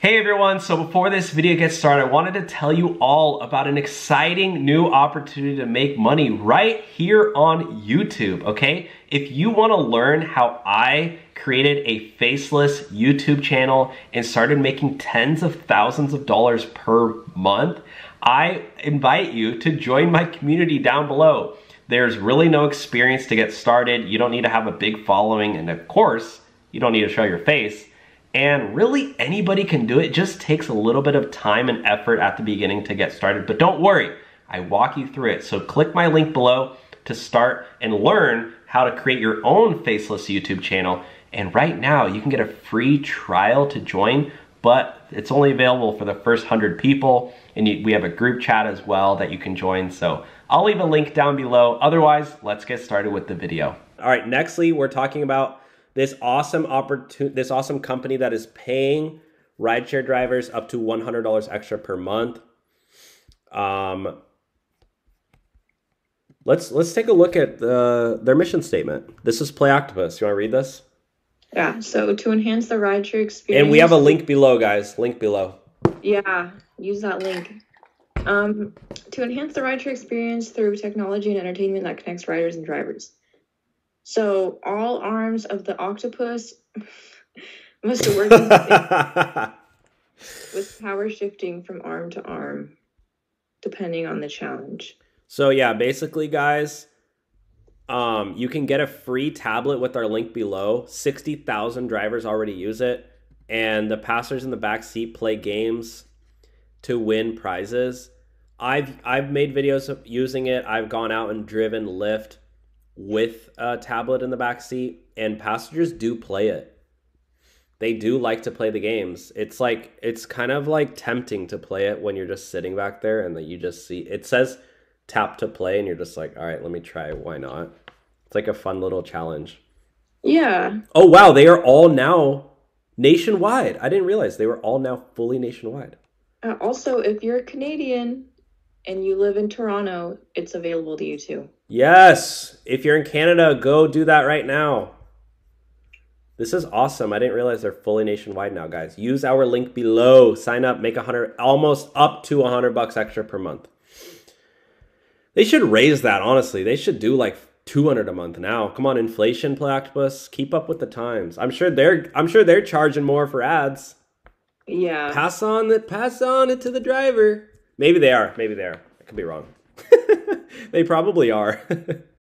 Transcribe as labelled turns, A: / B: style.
A: Hey everyone, so before this video gets started, I wanted to tell you all about an exciting new opportunity to make money right here on YouTube, okay? If you wanna learn how I created a faceless YouTube channel and started making tens of thousands of dollars per month, I invite you to join my community down below. There's really no experience to get started. You don't need to have a big following, and of course, you don't need to show your face. And really anybody can do it. It just takes a little bit of time and effort at the beginning to get started. But don't worry, I walk you through it. So click my link below to start and learn how to create your own faceless YouTube channel. And right now you can get a free trial to join, but it's only available for the first 100 people. And we have a group chat as well that you can join. So I'll leave a link down below. Otherwise, let's get started with the video. All right, nextly, we're talking about this awesome company that is paying rideshare drivers up to $100 extra per month. Let's take a look at their mission statement. This is Play Octopus. You want to read this?
B: Yeah. So to enhance the rideshare experience,
A: and we have a link below, guys. Link below.
B: Yeah, use that link. To enhance the rideshare experience through technology and entertainment that connects riders and drivers. So all arms of the octopus must work with power shifting from arm to arm, depending on the challenge.
A: So yeah, basically, guys, you can get a free tablet with our link below. 60,000 drivers already use it, and the passengers in the back seat play games to win prizes. I've made videos of using it. I've gone out and driven Lyft with a tablet in the back seat, and passengers do play it. They do like to play the games. It's kind of like tempting to play it when you're just sitting back there and that you just see it says tap to play and you're just like, all right, let me try, why not? It's like a fun little challenge.
B: Yeah.
A: Oh wow, they are all now nationwide. I didn't realize they were all now fully nationwide.
B: Also, if you're a Canadian and you live in Toronto, it's available to you too.
A: Yes, if you're in Canada, go do that right now. This is awesome. I didn't realize they're fully nationwide now, guys. Use our link below. Sign up, make almost up to $100 extra per month. They should raise that, honestly. They should do like $200 a month now. Come on, inflation, Play Octopus. Keep up with the times. I'm sure they're charging more for ads.
B: Yeah.
A: Pass on it to the driver. Maybe they are. I could be wrong. They probably are.